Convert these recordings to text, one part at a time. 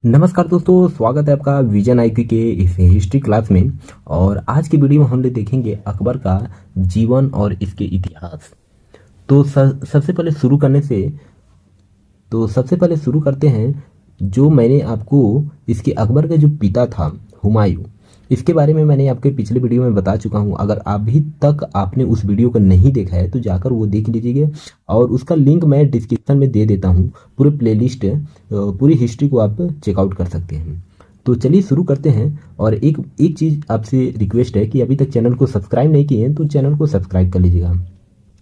नमस्कार दोस्तों, स्वागत है आपका विजन आईक्यू के इस हिस्ट्री क्लास में। और आज की वीडियो में हम लोग देखेंगे अकबर का जीवन और इसके इतिहास। तो सबसे पहले शुरू करने से सबसे पहले शुरू करते हैं। जो मैंने आपको इसके अकबर का जो पिता था हुमायूं, इसके बारे में मैंने आपके पिछले वीडियो में बता चुका हूं। अगर अभी तक आपने उस वीडियो को नहीं देखा है तो जाकर वो देख लीजिएगा, और उसका लिंक मैं डिस्क्रिप्शन में दे देता हूं। पूरे प्लेलिस्ट, पूरी हिस्ट्री को आप चेकआउट कर सकते हैं। तो चलिए शुरू करते हैं। और एक एक चीज़ आपसे रिक्वेस्ट है कि अभी तक चैनल को सब्सक्राइब नहीं किए हैं तो चैनल को सब्सक्राइब कर लीजिएगा।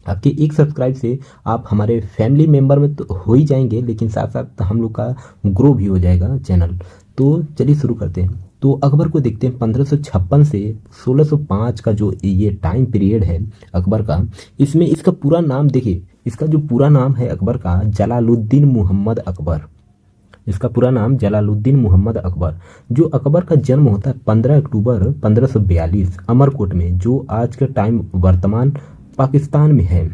आपके एक सब्सक्राइब से आप हमारे फैमिली मेंबर में तो हो ही जाएंगे, लेकिन साथ साथ हम लोग का ग्रो भी हो जाएगा चैनल। तो चलिए शुरू करते हैं। तो अकबर को देखते हैं। 1556 से 1605 का जो ये टाइम पीरियड है अकबर का, इसमें इसका पूरा नाम देखिए। इसका जो पूरा नाम है अकबर का, जलालुद्दीन मुहम्मद अकबर। इसका पूरा नाम जलालुद्दीन मुहम्मद अकबर। जो अकबर का जन्म होता है 15 अक्टूबर 1542 अमरकोट में, जो आज का टाइम वर्तमान पाकिस्तान में है।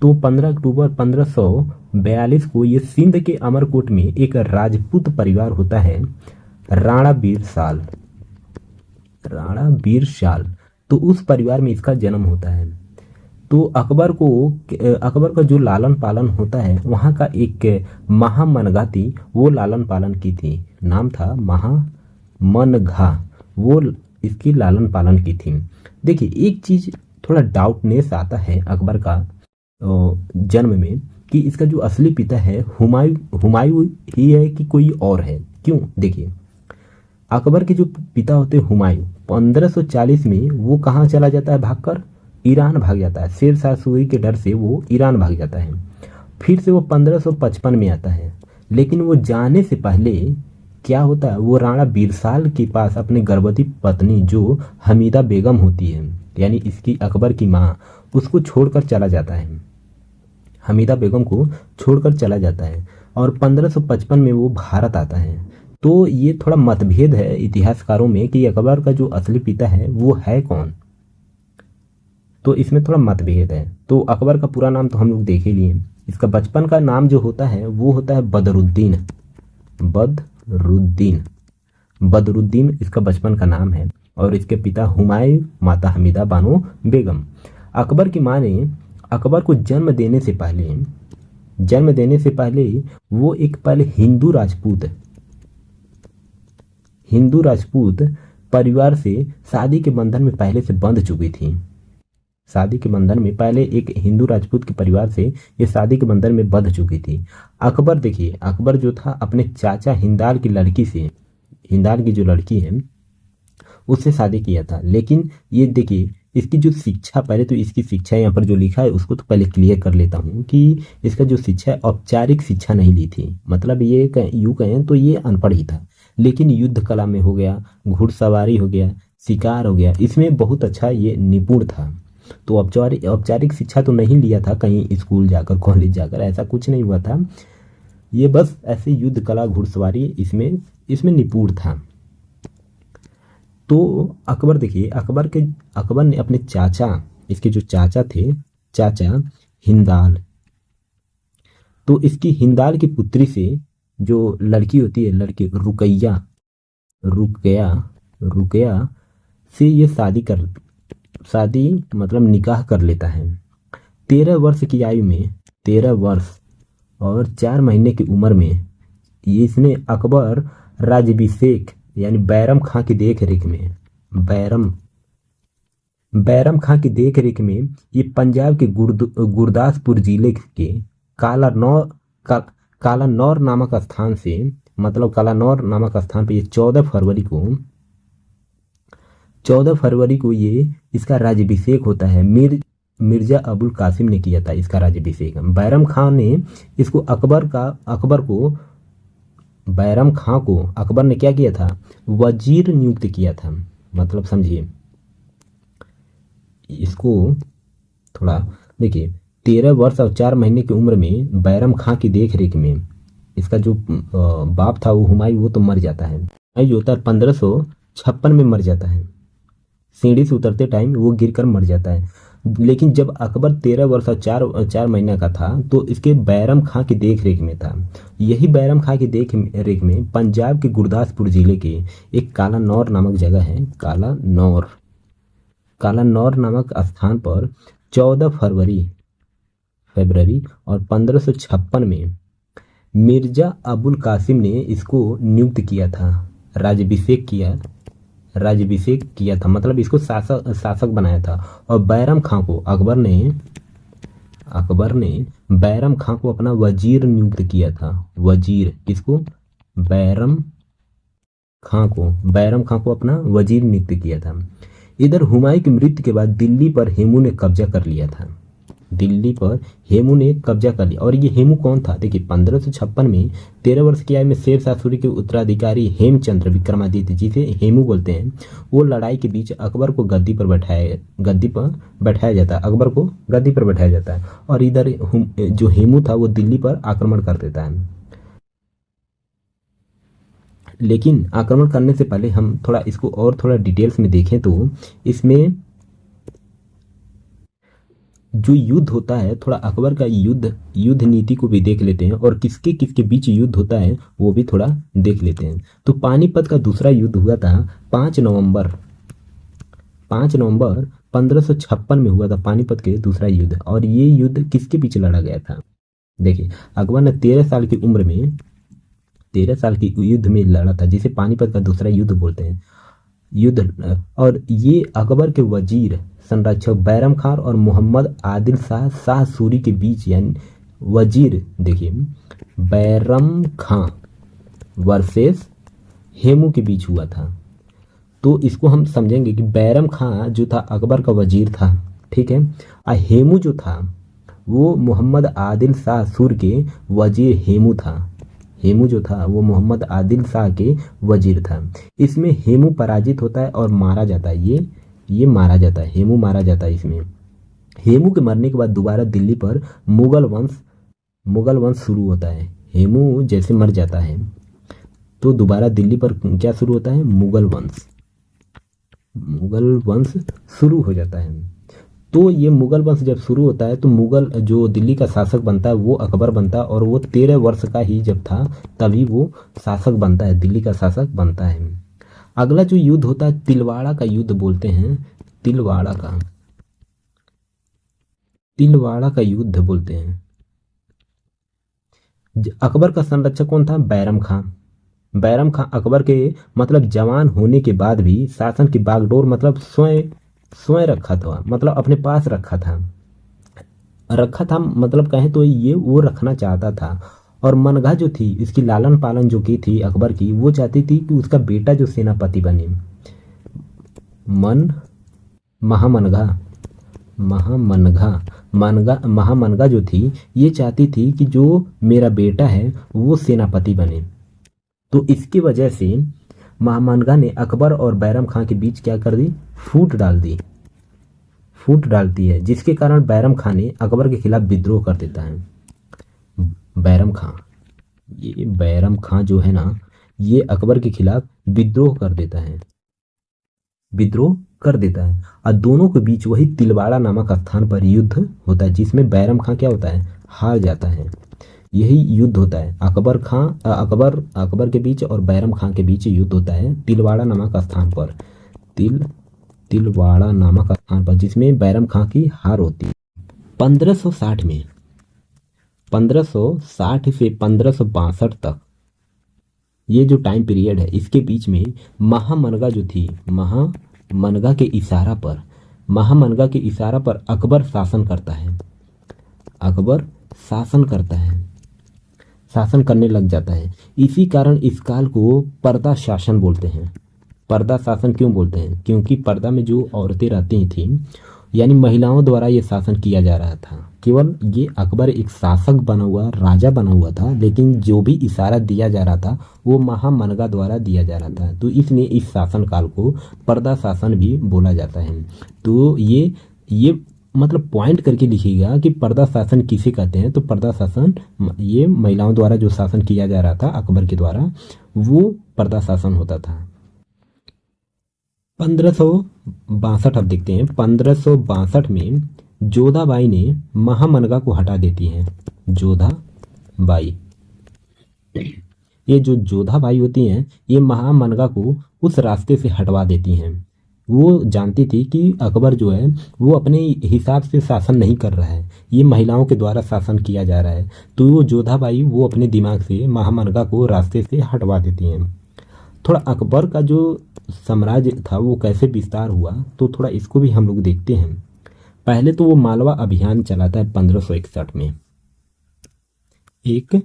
तो 15 अक्टूबर 1542 को ये सिंध के अमरकोट में एक राजपूत परिवार होता है, राणा बीर शाल। तो उस परिवार में इसका जन्म होता है। तो अकबर का जो लालन पालन होता है, वहाँ का एक महामनगा थी, वो लालन पालन की थी। नाम था महामनघा, वो इसकी लालन पालन की थी। देखिए, एक चीज थोड़ा डाउटनेस आता है अकबर का जन्म में, कि इसका जो असली पिता है हुमायूं ही है कि कोई और है। क्यों? देखिए, अकबर के जो पिता होते हैं हुमायूं, 1540 में वो कहाँ चला जाता है भागकर? ईरान भाग जाता है। शेर शाह सूरी के डर से वो ईरान भाग जाता है। फिर से वो 1555 में आता है। लेकिन वो जाने से पहले क्या होता है, वो राणा बीरसाल के पास अपनी गर्भवती पत्नी जो हमीदा बेगम होती है, यानी इसकी अकबर की माँ, उसको छोड़कर चला जाता है। हमीदा बेगम को छोड़कर चला जाता है और 1555 में वो भारत आता है। तो ये थोड़ा मतभेद है इतिहासकारों में कि अकबर का जो असली पिता है वो है कौन। तो इसमें थोड़ा मतभेद है। तो अकबर का पूरा नाम तो हम लोग देख ही लिए। इसका बचपन का नाम जो होता है वो होता है बदरुद्दीन इसका बचपन का नाम है। और इसके पिता हुमायूं, माता हमीदा बानो बेगम। अकबर की माँ ने अकबर को जन्म देने से पहले वो एक पहले हिंदू राजपूत परिवार से शादी के बंधन में पहले से बंध चुकी थी। शादी के बंधन में पहले एक हिंदू राजपूत के परिवार से ये शादी के बंधन में बंध चुकी थी। अकबर देखिए, अकबर जो था अपने चाचा हिंदाल की जो लड़की है उससे शादी किया था। लेकिन ये देखिए, इसकी जो शिक्षा, पहले तो इसकी शिक्षा यहाँ पर जो लिखा है उसको तो पहले क्लियर कर लेता हूँ कि इसका जो शिक्षा है औपचारिक शिक्षा नहीं ली थी। मतलब ये यूँ कहें तो ये अनपढ़ ही था, लेकिन युद्ध कला में हो गया, घुड़सवारी हो गया, शिकार हो गया, इसमें बहुत अच्छा ये निपुण था। तो औपचारिक शिक्षा तो नहीं लिया था कहीं स्कूल जाकर, कॉलेज जाकर, ऐसा कुछ नहीं हुआ था। ये बस ऐसे युद्ध कला, घुड़सवारी, इसमें निपुण था। तो अकबर देखिए, अकबर ने अपने चाचा, इसके जो चाचा थे, चाचा हिंदाल, तो इसकी हिंदाल की पुत्री से जो लड़की होती है, लड़की रुकया से ये शादी मतलब निकाह कर लेता है। 13 वर्ष की आयु में, 13 वर्ष और 4 महीने की उम्र में ये इसने अकबर राजाभिषेक यानी बैरम खां की देख रेख में ये पंजाब के गुरदासपुर जिले के कालानौर नामक स्थान पे ये 14 फरवरी को ये इसका राज्याभिषेक होता है। मिर्जा अबुल कासिम ने किया था इसका राज्याभिषेक। बैरम खां ने बैरम खां को अकबर ने क्या किया था, वजीर नियुक्त किया था। मतलब समझिए इसको थोड़ा देखिए। 13 वर्ष और 4 महीने की उम्र में बैरम खां की देख रेख में इसका जो बाप था वो हुमायूं, वो तो मर जाता है। जो होता है 1556 में मर जाता है। सीढ़ी से उतरते टाइम वो गिरकर मर जाता है। लेकिन जब अकबर 13 वर्ष और 4 महीने का था तो इसके बैरम खां की देख रेख में था। यही बैरम खां की देख रेख में पंजाब के गुरदासपुर जिले के एक काला नौर नामक जगह है, काला नौर नामक स्थान पर 14 फरवरी और 1556 में मिर्जा अबुल कासिम ने इसको नियुक्त किया था, राज्यभिषेक किया था, मतलब इसको शासक बनाया था। और बैरम खां को अकबर ने बैरम खां को अपना वजीर नियुक्त किया था। वजीर किसको? बैरम खां को अपना वजीर नियुक्त किया था। इधर हुमायूं की मृत्यु के बाद दिल्ली पर हेमू ने कब्जा कर लिया और ये हेमू कौन था? देखिए 1556 में 13 वर्ष की आयु में शेर शाह सूरी के उत्तराधिकारी हेमचंद्र विक्रमादित्य, जिसे हेमू बोलते हैं, वो लड़ाई के बीच अकबर को गद्दी पर बैठाया जाता है और इधर जो हेमू था वो दिल्ली पर आक्रमण कर देता है। लेकिन आक्रमण करने से पहले हम थोड़ा डिटेल्स में देखें तो इसमें जो युद्ध होता है, थोड़ा अकबर का युद्ध नीति को भी देख लेते हैं और किसके किसके बीच युद्ध होता है वो भी थोड़ा देख लेते हैं। तो पानीपत का दूसरा युद्ध हुआ था 5 नवंबर 1556 में हुआ था पानीपत के दूसरा युद्ध। और ये युद्ध किसके बीच लड़ा गया था? देखिए अकबर ने 13 साल की उम्र में 13 साल की युद्ध में लड़ा था, जिसे पानीपत का दूसरा युद्ध बोलते हैं। और ये अकबर के वजीर संरक्षक बैरम खान और मोहम्मद आदिल शाह सूरी के बीच, यानी वजीर देखिए बैरम खां वर्सेस हेमू के बीच हुआ था। तो इसको हम समझेंगे कि बैरम खां जो था अकबर का वजीर था, ठीक है, और हेमू जो था वो मोहम्मद आदिल शाह सूर के वजीर हेमू था। हेमू जो था वो मोहम्मद आदिल शाह के वजीर था। इसमें हेमू पराजित होता है और मारा जाता है। ये मारा जाता है, हेमू मारा जाता है इसमें। हेमू के मरने के बाद दोबारा दिल्ली पर मुगल वंश शुरू होता है। हेमू जैसे मर जाता है तो दोबारा दिल्ली पर क्या शुरू होता है? मुगल वंश शुरू हो जाता है। तो ये मुगल वंश जब शुरू होता है तो मुगल जो दिल्ली का शासक बनता है वो अकबर बनता है, और वो 13 वर्ष का ही जब था तभी वो शासक बनता है, दिल्ली का शासक बनता है। अगला जो युद्ध होता है तिलवाड़ा का युद्ध बोलते हैं। तिलवाड़ा का युद्ध बोलते हैं। अकबर का संरक्षक कौन था? बैरम खां अकबर के मतलब जवान होने के बाद भी शासन की बागडोर मतलब स्वयं रखा था, मतलब अपने पास रखा था मतलब कहें तो ये वो रखना चाहता था। और मनगा जो थी, इसकी लालन पालन जो की थी अकबर की, वो चाहती थी कि उसका बेटा जो सेनापति बने। महामनगा जो थी ये चाहती थी कि जो मेरा बेटा है वो सेनापति बने। तो इसकी वजह से महामनगा ने अकबर और बैरम खां के बीच क्या कर दी? फूट डालती है, जिसके कारण बैरम खां ने अकबर के खिलाफ विद्रोह कर देता है। बैरम खां जो है ना, ये अकबर के खिलाफ विद्रोह कर देता है और दोनों के बीच वही तिलवाड़ा नामक स्थान पर युद्ध होता है, जिसमें बैरम खां क्या होता है? हार जाता है। यही युद्ध होता है अकबर के बीच और बैरम खां के बीच युद्ध होता है तिलवाड़ा नामक स्थान पर। तिलवाड़ा नामक स्थान पर जिसमें बैरम खां की हार होती है। 1560 से 1562 तक ये जो टाइम पीरियड है, इसके बीच में महामनगा जो थी, महामनगा के इशारा पर अकबर शासन करता है, शासन करने लग जाता है। इसी कारण इस काल को पर्दा शासन बोलते हैं। पर्दा शासन क्यों बोलते हैं? क्योंकि पर्दा में जो औरतें रहती थीं, यानी महिलाओं द्वारा ये शासन किया जा रहा था। केवल ये अकबर एक शासक बना हुआ, राजा बना हुआ था, लेकिन जो भी इशारा दिया जा रहा था वो महामनगा द्वारा दिया जा रहा था। तो इसलिए इस शासन काल को पर्दा शासन भी बोला जाता है। तो ये मतलब पॉइंट करके लिखिएगा कि पर्दा शासन किसे कहते हैं। तो पर्दा शासन ये महिलाओं द्वारा जो शासन किया जा रहा था अकबर के द्वारा, वो पर्दा शासन होता था। 1562 अब देखते हैं। 1562 में जोधाबाई ने महामनगा को हटा देती हैं। जोधाबाई, ये जो जोधाबाई होती हैं ये महामनगा को उस रास्ते से हटवा देती हैं। वो जानती थी कि अकबर जो है वो अपने हिसाब से शासन नहीं कर रहा है, ये महिलाओं के द्वारा शासन किया जा रहा है। तो वो जोधाबाई वो अपने दिमाग से महामनगा को रास्ते से हटवा देती हैं। थोड़ा अकबर का जो साम्राज्य था वो कैसे विस्तार हुआ, तो थोड़ा इसको भी हम लोग देखते हैं। पहले तो वो मालवा अभियान चलाता है 1561 में, एक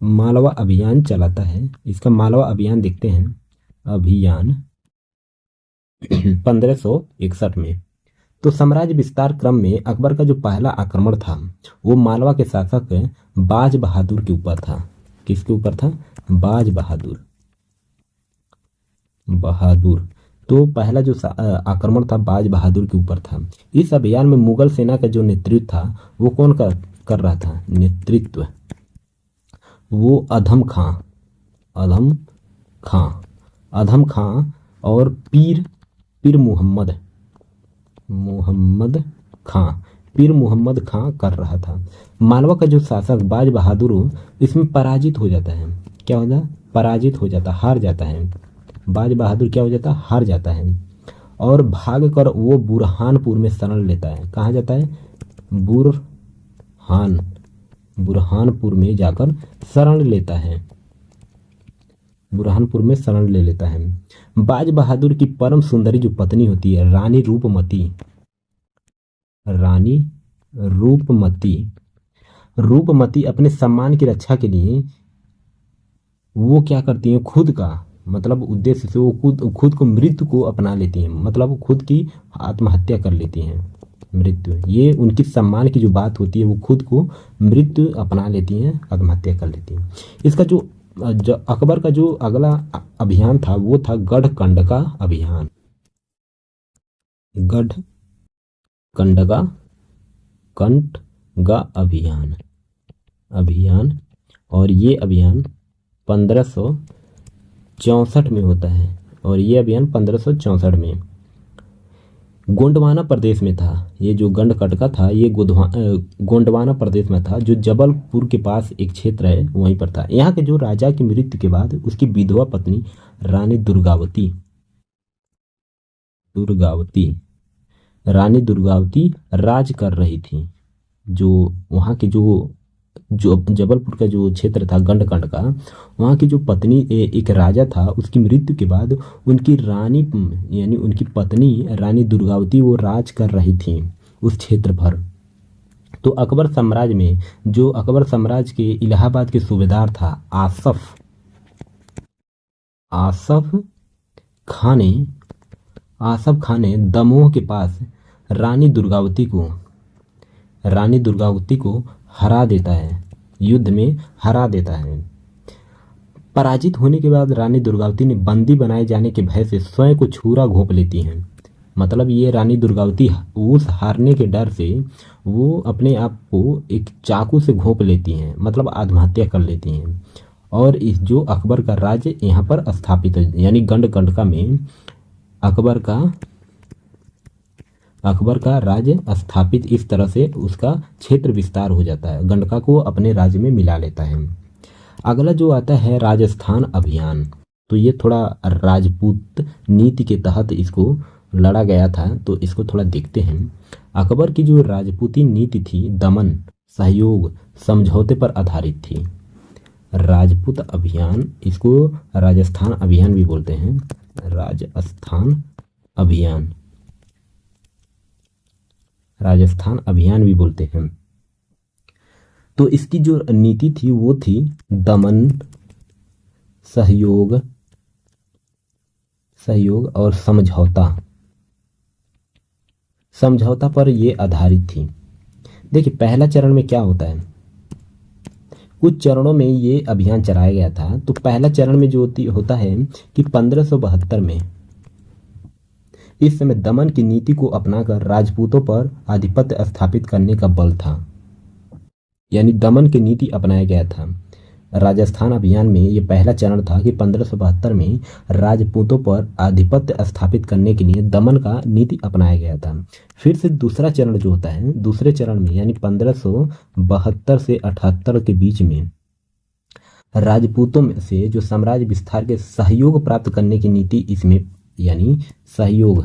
मालवा अभियान चलाता है। इसका मालवा अभियान देखते हैं, अभियान 1561 में। तो साम्राज्य विस्तार क्रम में अकबर का जो पहला आक्रमण था वो मालवा के शासक बाज बहादुर के ऊपर था। किसके ऊपर था? बाज बहादुर। तो पहला जो आक्रमण था बाज बहादुर के ऊपर था। इस अभियान में मुगल सेना का जो नेतृत्व था वो कौन कर रहा था? नेतृत्व वो अधम खां और पीर मुहम्मद खां कर रहा था। मालवा का जो शासक बाज बहादुर इसमें पराजित हो जाता है। क्या हो जाता? पराजित हो जाता, हार जाता है। बाज बहादुर क्या हो जाता? हार जाता है और भाग कर वो बुरहानपुर में शरण लेता है। कहाँ जाता है? बुरहानपुर में जाकर शरण लेता है। बुरहानपुर में शरण ले लेता है। बाज बहादुर की परम सुंदरी जो पत्नी होती है रानी रूपमती अपने सम्मान की रक्षा के लिए वो क्या करती हैं? खुद का मतलब उद्देश्य से वो खुद को मृत्यु को अपना लेती हैं, मतलब खुद की आत्महत्या कर लेती हैं। मृत्यु, ये उनकी सम्मान की जो बात होती है वो खुद को मृत्यु अपना लेती हैं, आत्महत्या कर लेती हैं। इसका जो अकबर का जो अगला अभियान था वो था गढ़कंडका अभियान। गढ़कंडका अभियान और ये अभियान 1564 में होता है और ये अभियान 1564 में गोंडवाना प्रदेश में था। ये जो गढ़कंडका था ये गोंडवाना प्रदेश में था, जो जबलपुर के पास एक क्षेत्र है वहीं पर था। यहाँ के जो राजा की मृत्यु के बाद उसकी विधवा पत्नी रानी दुर्गावती राज कर रही थी। जो वहाँ के जो जबलपुर का जो क्षेत्र था गढ़कंडका, वहाँ की जो पत्नी एक राजा था उसकी मृत्यु के बाद उनकी रानी यानी उनकी पत्नी रानी दुर्गावती वो राज कर रही थी उस क्षेत्र पर। तो अकबर साम्राज्य के इलाहाबाद के सूबेदार था आसफ खान ने दमोह के पास रानी दुर्गावती को हरा देता है, युद्ध में हरा देता है। पराजित होने के बाद रानी दुर्गावती ने बंदी बनाए जाने के भय से स्वयं को छुरा घोंप लेती हैं। मतलब ये रानी दुर्गावती उस हारने के डर से वो अपने आप को एक चाकू से घोंप लेती हैं, मतलब आत्महत्या कर लेती हैं। और इस जो अकबर का राज्य यहाँ पर स्थापित है, यानी गढ़कंडका में अकबर का राज्य स्थापित, इस तरह से उसका क्षेत्र विस्तार हो जाता है, गंडका को अपने राज्य में मिला लेता है। अगला जो आता है राजस्थान अभियान। तो ये थोड़ा राजपूत नीति के तहत इसको लड़ा गया था, तो इसको थोड़ा देखते हैं। अकबर की जो राजपूती नीति थी दमन, सहयोग, समझौते पर आधारित थी। राजपूत अभियान, इसको राजस्थान अभियान भी बोलते हैं। राजस्थान अभियान भी बोलते हैं। तो इसकी जो नीति थी वो थी दमन, सहयोग और समझौता पर ये आधारित थी। देखिए पहला चरण में क्या होता है, कुछ चरणों में ये अभियान चलाया गया था। तो पहला चरण में जो होता है कि 1572 में, इस समय दमन की नीति को अपनाकर राजपूतों पर आधिपत्य स्थापित करने का बल था, यानी दमन की नीति अपनाया गया था। राजस्थान अभियान में ये पहला चरण था कि 1572 में राजपूतों पर आधिपत्य स्थापित करने के लिए दमन का नीति अपनाया गया था। फिर से दूसरा चरण जो होता है, दूसरे चरण में यानी 1572 से 78 के बीच में राजपूतों में से जो साम्राज्य विस्तार के सहयोग प्राप्त करने की नीति इसमें यानी सहयोग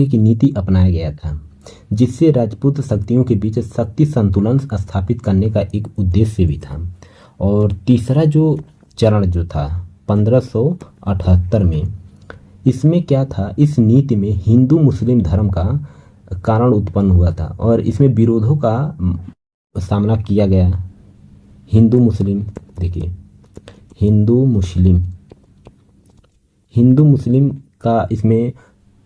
की नीति अपनाया गया था, जिससे राजपूत शक्तियों के बीच शक्ति संतुलन स्थापित करने का एक उद्देश्य भी था। और तीसरा जो चरण जो था 1578 में, इसमें क्या था, इस नीति में हिंदू मुस्लिम धर्म का कारण उत्पन्न हुआ था और इसमें विरोधों का सामना किया गया। हिंदू मुस्लिम, देखिए हिंदू मुस्लिम का इसमें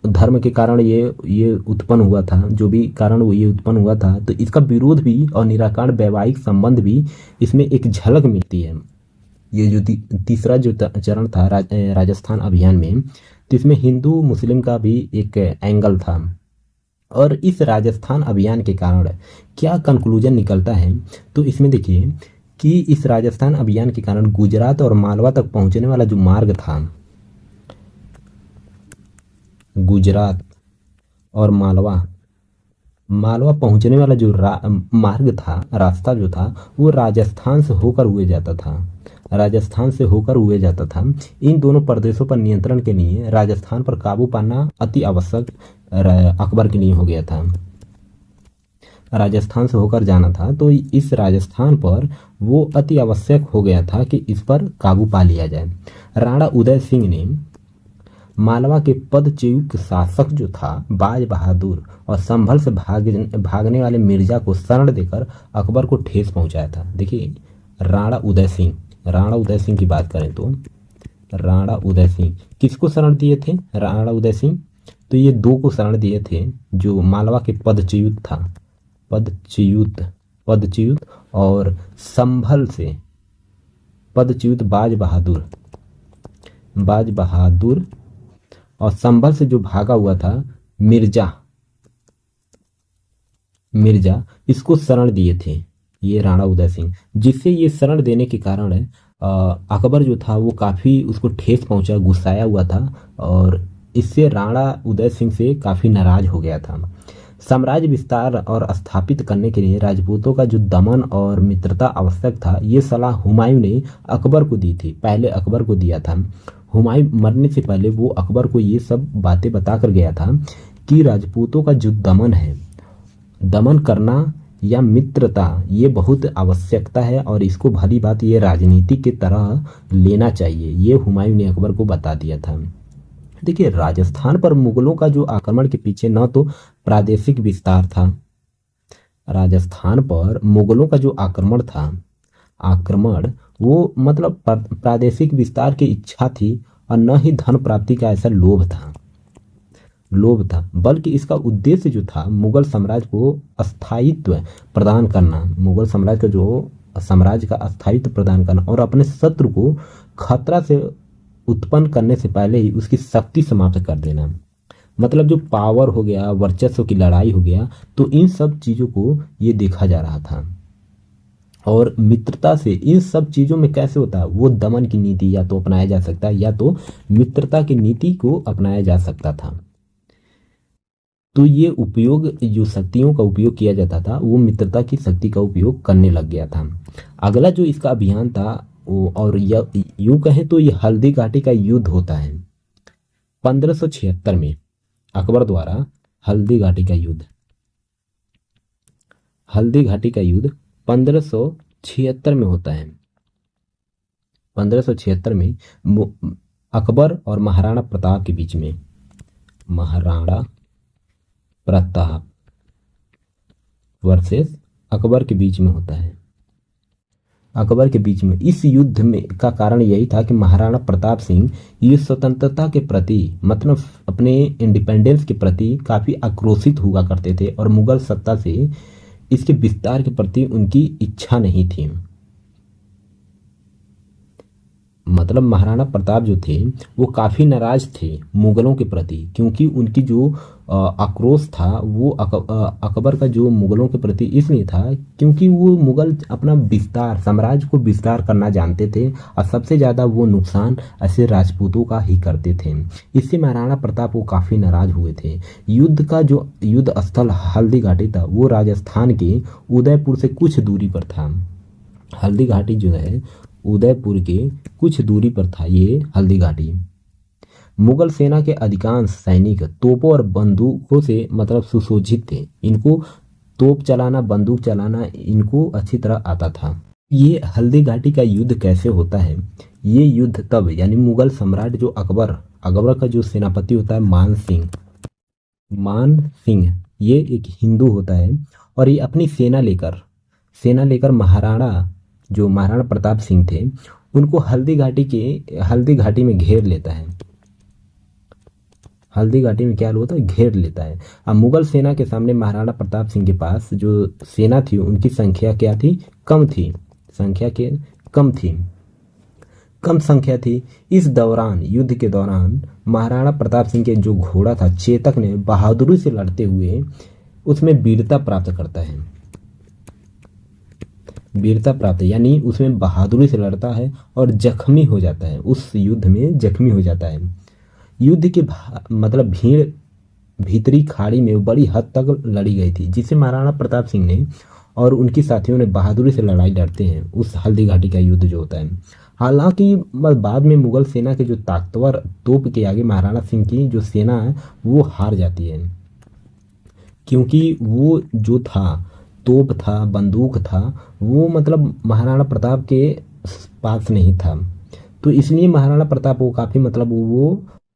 धर्म के कारण ये उत्पन्न हुआ था, जो भी कारण ये उत्पन्न हुआ था, तो इसका विरोध भी और निराकरण वैवाहिक संबंध भी इसमें एक झलक मिलती है। ये जो तीसरा जो चरण था राजस्थान अभियान में, तो इसमें हिंदू मुस्लिम का भी एक एंगल था। और इस राजस्थान अभियान के कारण क्या कंक्लूजन निकलता है, तो इसमें देखिए कि इस राजस्थान अभियान के कारण गुजरात और मालवा तक पहुंचने वाला जो मार्ग था, गुजरात और मालवा पहुंचने वाला जो मार्ग था, रास्ता जो था, वो राजस्थान से होकर हुए जाता था। इन दोनों प्रदेशों पर नियंत्रण के लिए राजस्थान पर काबू पाना अति आवश्यक अकबर के लिए हो गया था। राजस्थान से होकर जाना था, तो इस राजस्थान पर वो अति आवश्यक हो गया था कि इस पर काबू पा लिया जाए। राणा उदय सिंह ने मालवा के पदच्युत शासक जो था बाज बहादुर और संभल से भागने वाले मिर्जा को शरण देकर अकबर को ठेस पहुंचाया था। देखिए राणा उदय सिंह की बात करें तो राणा उदय सिंह किसको शरण दिए थे? राणा उदय सिंह तो ये दो को शरण दिए थे, जो मालवा के पदच्युत था, पदच्युत और संभल से पदच्युत बाज बहादुर और संभल से जो भागा हुआ था मिर्जा, इसको शरण दिए थे ये राणा उदय सिंह, जिससे ये शरण देने के कारण अकबर जो था वो काफ़ी उसको ठेस पहुंचा, गुस्साया हुआ था और इससे राणा उदय सिंह से काफ़ी नाराज हो गया था। साम्राज्य विस्तार और स्थापित करने के लिए राजपूतों का जो दमन और मित्रता आवश्यक था, ये सलाह हुमायूं ने अकबर को दी थी, पहले अकबर को दिया था। हुमायूं मरने से पहले वो अकबर को ये सब बातें बता कर गया था कि राजपूतों का जो दमन करना या मित्रता, ये बहुत आवश्यकता है और इसको भली बात ये राजनीति की तरह लेना चाहिए, ये हुमायूं ने अकबर को बता दिया था। देखिए राजस्थान पर मुगलों का जो आक्रमण के पीछे न तो प्रादेशिक विस्तार था, राजस्थान पर मुगलों का जो आक्रमण वो मतलब प्रादेशिक विस्तार की इच्छा थी और न ही धन प्राप्ति का ऐसा लोभ था, बल्कि इसका उद्देश्य जो था मुगल साम्राज्य को अस्थायित्व प्रदान करना, मुगल साम्राज्य का अस्थायित्व प्रदान करना और अपने शत्रु को खतरा से उत्पन्न करने से पहले ही उसकी शक्ति समाप्त कर देना। मतलब जो पावर हो गया, वर्चस्व की लड़ाई हो गया, तो इन सब चीज़ों को ये देखा जा रहा था। और मित्रता से इन सब चीज़ों में कैसे होता है, वो दमन की नीति या तो अपनाया जा सकता है या तो मित्रता की नीति को अपनाया जा सकता था। तो ये उपयोग, जो शक्तियों का उपयोग किया जाता था, वो मित्रता की शक्ति का उपयोग करने लग गया था। अगला जो इसका अभियान था और यूं कहें तो ये हल्दी घाटी का युद्ध होता है 1576 में, अकबर द्वारा हल्दी घाटी का युद्ध 1576 में होता है। 1576 में अकबर और महाराणा प्रताप के बीच में, महाराणा प्रताप वर्सेस अकबर के बीच में होता है। अकबर के बीच में इस युद्ध में का कारण यही था कि महाराणा प्रताप सिंह ये स्वतंत्रता के प्रति, मतलब अपने इंडिपेंडेंस के प्रति काफ़ी आक्रोशित हुआ करते थे और मुगल सत्ता से इसके विस्तार के प्रति उनकी इच्छा नहीं थी। मतलब महाराणा प्रताप जो थे वो काफ़ी नाराज थे मुगलों के प्रति, क्योंकि उनकी जो आक्रोश था वो अकबर का जो मुगलों के प्रति इसलिए था क्योंकि वो मुगल अपना विस्तार साम्राज्य को विस्तार करना जानते थे और सबसे ज़्यादा वो नुकसान ऐसे राजपूतों का ही करते थे। इससे महाराणा प्रताप वो काफ़ी नाराज हुए थे। युद्ध का जो युद्ध स्थल हल्दी घाटी था वो राजस्थान के उदयपुर से कुछ दूरी पर था। हल्दी घाटी जो है उदयपुर के कुछ दूरी पर था ये हल्दी घाटी। मुगल सेना के अधिकांश सैनिक तोपों और बंदूकों से मतलब सुसज्जित थे। इनको तोप चलाना बंदूक चलाना इनको अच्छी तरह आता था। ये हल्दी घाटी का युद्ध कैसे होता है? ये युद्ध तब यानी मुगल सम्राट जो अकबर का जो सेनापति होता है मान सिंह ये एक हिंदू होता है और ये अपनी सेना लेकर महाराणा प्रताप सिंह थे उनको हल्दी घाटी में घेर लेता है। हल्दी घाटी में क्या होता है? घेर लेता है। अब मुगल सेना के सामने महाराणा प्रताप सिंह के पास जो सेना थी उनकी संख्या क्या थी? कम संख्या थी। इस दौरान युद्ध के दौरान महाराणा प्रताप सिंह के जो घोड़ा था चेतक ने बहादुरी से लड़ते हुए उसमें वीरता प्राप्त करता है। यानी उसमें बहादुरी से लड़ता है और जख्मी हो जाता है, उस युद्ध में जख्मी हो जाता है। युद्ध के मतलब भीतरी खाड़ी में बड़ी हद तक लड़ी गई थी, जिसे महाराणा प्रताप सिंह ने और उनके साथियों ने बहादुरी से लड़ाई लड़ते हैं उस हल्दी घाटी का युद्ध जो होता है। हालांकि बाद में मुगल सेना के जो ताकतवर तोप के आगे महाराणा सिंह की जो सेना है वो हार जाती है, क्योंकि वो जो था तोप था बंदूक था वो मतलब महाराणा प्रताप के पास नहीं था। तो इसलिए महाराणा प्रताप को काफ़ी मतलब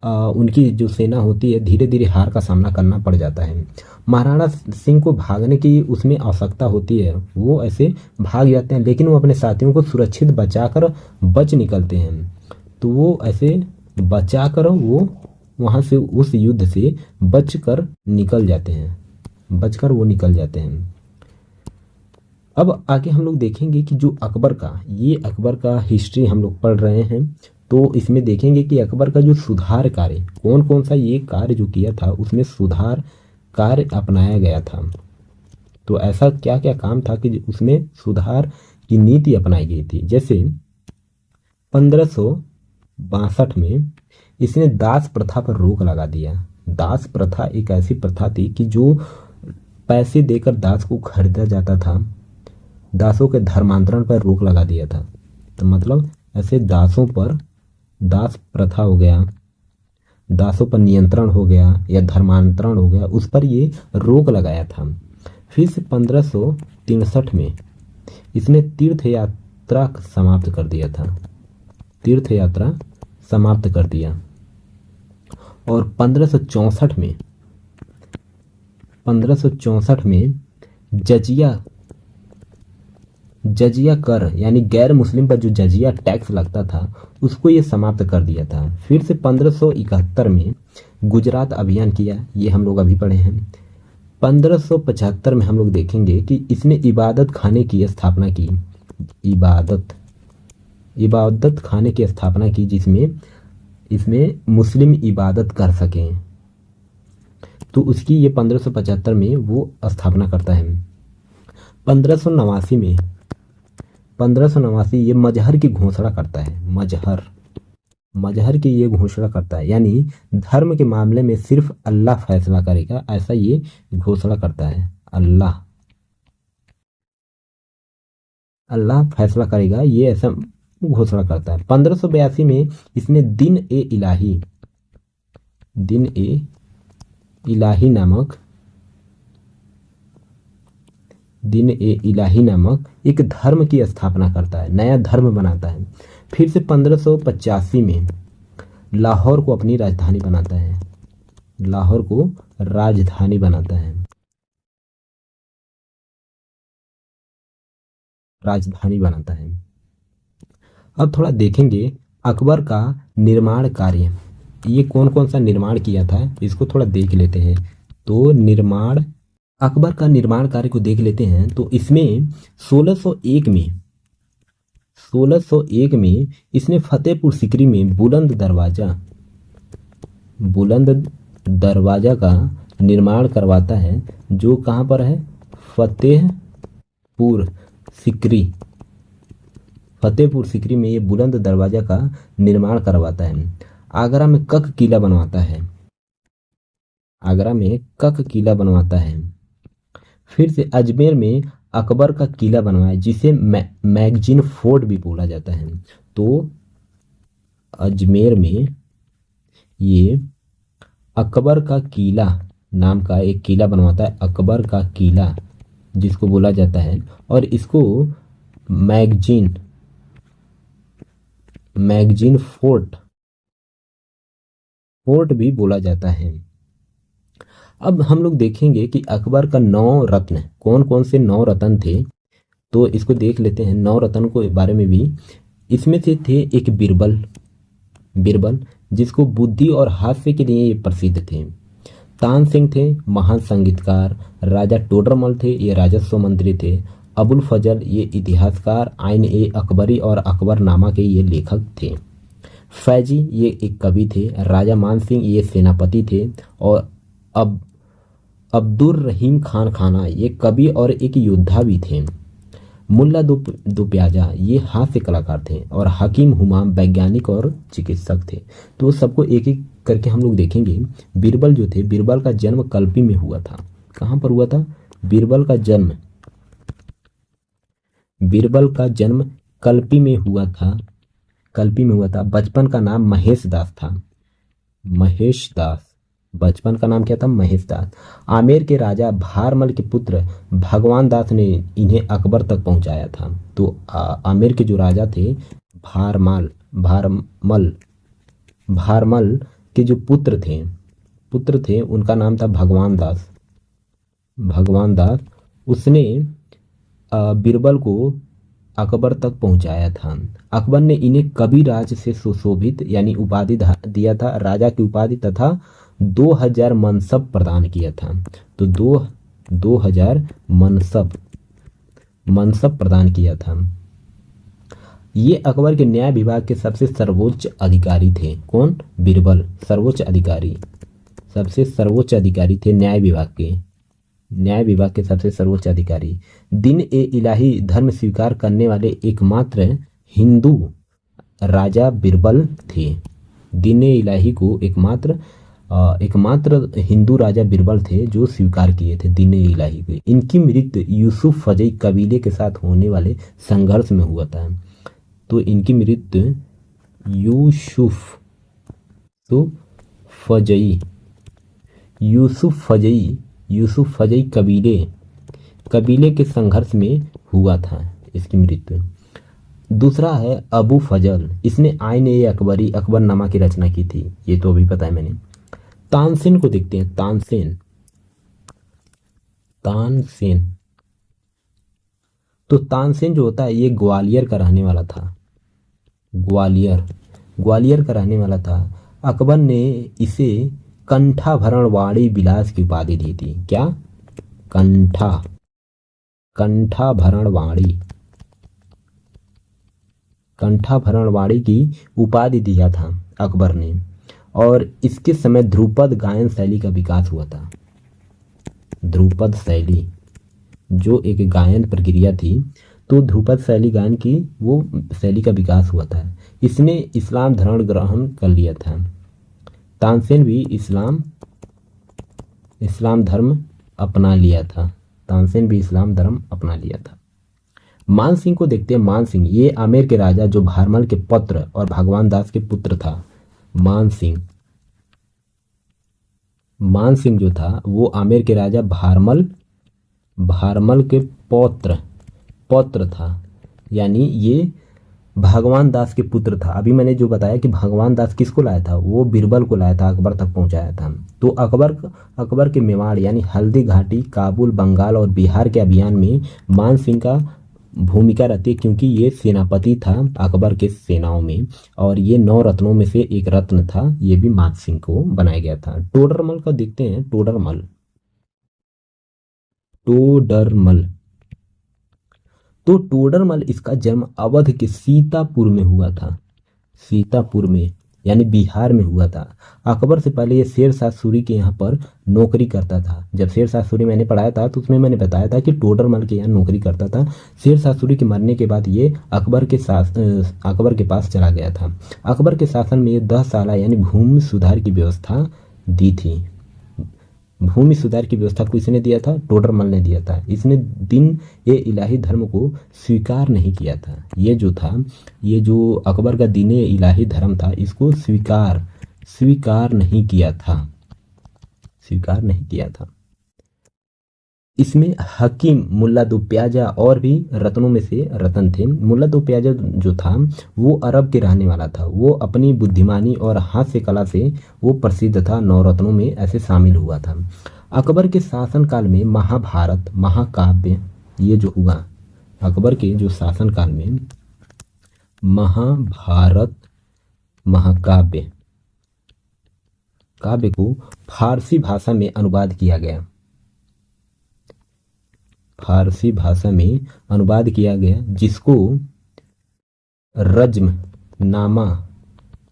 उनकी जो सेना होती है धीरे धीरे हार का सामना करना पड़ जाता है। महाराणा सिंह को भागने की उसमें आवश्यकता होती है, वो ऐसे भाग जाते हैं लेकिन वो अपने साथियों को सुरक्षित बच निकलते हैं। तो वो ऐसे बचाकर वो वहाँ से उस युद्ध से बचकर निकल जाते हैं। अब आगे हम लोग देखेंगे कि जो अकबर का हिस्ट्री हम लोग पढ़ रहे हैं तो इसमें देखेंगे कि अकबर का जो सुधार कार्य कौन सा ये कार्य जो किया था उसमें सुधार कार्य अपनाया गया था। तो ऐसा क्या क्या काम था कि उसमें सुधार की नीति अपनाई गई थी। जैसे 1562 में इसने दास प्रथा पर रोक लगा दिया। दास प्रथा एक ऐसी प्रथा थी कि जो पैसे देकर दास को खरीदा जाता था। दासों के धर्मांतरण पर रोक लगा दिया था। तो मतलब ऐसे दासों पर दास प्रथा हो गया, दासों पर नियंत्रण हो गया या धर्मांतरण हो गया, उस पर ये रोक लगाया था। फिर से 1563 में इसने तीर्थ यात्रा समाप्त कर दिया और 1564 में जजिया कर यानी गैर मुस्लिम पर जो जजिया टैक्स लगता था उसको ये समाप्त कर दिया था। फिर से 1571 में गुजरात अभियान किया, ये हम लोग अभी पढ़े हैं। 1575 में हम लोग देखेंगे कि इसने इबादत खाने की स्थापना की। इबादत खाने की स्थापना की इसमें मुस्लिम इबादत कर सकें, तो उसकी ये 1575 में वो स्थापना करता है। 1589 ये मजहर की घोषणा करता है। मजहर की ये घोषणा करता है, यानी धर्म के मामले में सिर्फ अल्लाह फैसला करेगा, ऐसा ये घोषणा करता है। अल्लाह फैसला करेगा, ये ऐसा घोषणा करता है। 1582 में इसने दिन ए इलाही नामक एक धर्म की स्थापना करता है, नया धर्म बनाता है। फिर से 1585 में लाहौर को अपनी राजधानी बनाता है। अब थोड़ा देखेंगे अकबर का निर्माण कार्य, ये कौन कौन सा निर्माण किया था इसको थोड़ा देख लेते हैं। तो अकबर का निर्माण कार्य को देख लेते हैं। तो इसमें 1601 1601 में इसने फतेहपुर सीकरी में बुलंद दरवाजा का निर्माण करवाता है, जो कहाँ पर है? फतेहपुर सीकरी। फतेहपुर सीकरी में ये बुलंद दरवाजा का निर्माण करवाता है। आगरा में कक किला बनवाता है। आगरा में कक किला बनवाता है। फिर से अजमेर में अकबर का किला बनवाया, जिसे मैगजीन फोर्ट भी बोला जाता है। तो अजमेर में ये अकबर का किला नाम का एक किला बनवाता है, अकबर का किला जिसको बोला जाता है, और इसको मैगजीन फोर्ट भी बोला जाता है। अब हम लोग देखेंगे कि अकबर का 9 रत्न कौन कौन से 9 रत्न थे, तो इसको देख लेते हैं 9 रत्न को बारे में भी। इसमें से थे एक बिरबल जिसको बुद्धि और हास्य के लिए ये प्रसिद्ध थे। तानसेन थे महान संगीतकार। राजा टोडरमल थे, ये राजस्व मंत्री थे। अबुल फजल ये इतिहासकार, आइन ए अकबरी और अकबरनामा के ये लेखक थे। फैजी ये एक कवि थे। राजा मान सिंह ये सेनापति थे। और अब्दुर रहीम खान खाना ये कवि और एक योद्धा भी थे। मुल्ला दुप्याजा ये हास्य कलाकार थे। और हकीम हुमाम वैज्ञानिक और चिकित्सक थे। तो सबको एक एक करके हम लोग देखेंगे। बीरबल जो थे, बीरबल का जन्म कल्पी में हुआ था। कहाँ पर हुआ था? बीरबल का जन्म कल्पी में हुआ था। बचपन का नाम महेश दास था। बचपन का नाम क्या था? महेश दास। आमेर के राजा भारमल के पुत्र भगवान दास ने इन्हें अकबर तक पहुंचाया था। तो आमेर के जो राजा थे भारमल के जो पुत्र थे उनका नाम था भगवान दास। उसने बीरबल को अकबर तक पहुंचाया था। अकबर ने इन्हें कविराज से सुशोभित यानी उपाधि दिया था, राजा की उपाधि, तथा 2000 मनसब प्रदान किया था। तो 2000 मनसब प्रदान किया था। ये अकबर के न्याय विभाग के सबसे सर्वोच्च अधिकारी थे। कौन? बीरबल सबसे सर्वोच्च अधिकारी थे न्याय विभाग के सबसे सर्वोच्च अधिकारी। दिन ए इलाही धर्म स्वीकार करने वाले एकमात्र हिंदू राजा बीरबल थे। दिन ए इलाही को एकमात्र हिंदू राजा बीरबल थे जो स्वीकार किए थे दिन ए इलाही को। इनकी मृत्यु यूसुफ फजई कबीले के साथ होने वाले संघर्ष में हुआ था। तो इनकी मृत्यु यूसुफ फजई कबीले के संघर्ष में हुआ था इसकी मृत्यु। दूसरा है अबू फजल, इसने आइन ए अकबरी अकबरनामा की रचना की थी। ये तो अभी पता है मैंने। तानसेन को देखते हैं। तो तानसेन जो होता है ये ग्वालियर का रहने वाला था। ग्वालियर का रहने वाला था। अकबर ने इसे कंठाभरण वाणी विलास की उपाधि दी थी। क्या? कंठाभरण वाणी की उपाधि दिया था अकबर ने। और इसके समय ध्रुपद गायन शैली का विकास हुआ था। ध्रुपद शैली जो एक गायन प्रक्रिया थी, तो ध्रुपद शैली गायन की वो शैली का विकास हुआ था। इसने इस्लाम धर्म ग्रहण कर लिया था। तानसेन भी इस्लाम धर्म अपना लिया था। मान सिंह को देखते हैं। मान सिंह ये आमेर के राजा जो भारमल के पुत्र और भगवान दास के पुत्र था। मान सिंह जो था वो आमेर के राजा भारमल के पौत्र था, यानी ये भगवान दास के पुत्र था। अभी मैंने जो बताया कि भगवान दास किसको लाया था, वो बीरबल को लाया था, अकबर तक पहुंचाया था। तो अकबर के मेवाड़ यानी हल्दी घाटी, काबुल, बंगाल और बिहार के अभियान में मान सिंह का भूमिका रहती है, क्योंकि ये सेनापति था अकबर के सेनाओं में। और ये 9 रत्नों में से एक रत्न था, ये भी मान सिंह को बनाया गया था। टोडरमल का देखते हैं। टोडरमल तो टोडरमल इसका जन्म अवध के सीतापुर में हुआ था। सीतापुर में यानी बिहार में हुआ था। अकबर से पहले ये शेर शाह सूरी के यहाँ पर नौकरी करता था। जब शेर शाह सूरी मैंने पढ़ाया था तो उसमें मैंने बताया था कि टोडरमल के यहाँ नौकरी करता था। शेर शाह सूरी के मरने के बाद ये अकबर के पास चला गया था। अकबर के शासन में ये 10 साल यानी भूमि सुधार की व्यवस्था दी थी। भूमि सुधार की व्यवस्था किसने दिया था? टोडरमल ने दिया था। इसने दिन ए इलाही धर्म को स्वीकार नहीं किया था। ये जो अकबर का दीन ए इलाही धर्म था, इसको स्वीकार नहीं किया था। इसमें हकीम मुल्ला दो प्याजा और भी रत्नों में से रतन थे। मुल्ला दो प्याजा जो था वो अरब के रहने वाला था। वो अपनी बुद्धिमानी और हास्य कला से वो प्रसिद्ध था, नवरत्नों में ऐसे शामिल हुआ था। अकबर के शासनकाल में महाभारत महाकाव्य ये जो हुआ, अकबर के जो शासनकाल में महाभारत महाकाव्य को फारसी भाषा में अनुवाद किया गया। फारसी भाषा में अनुवाद किया गया, जिसको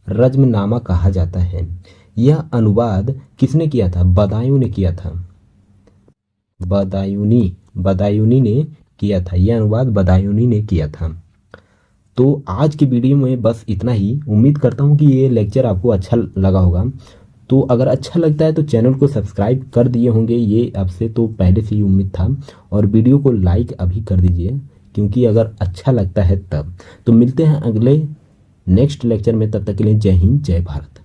रज्मनामा कहा जाता है। यह अनुवाद किसने किया था? बदायूं ने किया था। बदायूनी ने किया था। यह अनुवाद बदायूनी ने किया था। तो आज की वीडियो में बस इतना ही। उम्मीद करता हूँ कि ये लेक्चर आपको अच्छा लगा होगा। तो अगर अच्छा लगता है तो चैनल को सब्सक्राइब कर दिए होंगे, ये आपसे तो पहले से ही उम्मीद था। और वीडियो को लाइक अभी कर दीजिए, क्योंकि अगर अच्छा लगता है तब। तो मिलते हैं अगले नेक्स्ट लेक्चर में, तब तक के लिए जय हिंद जय भारत।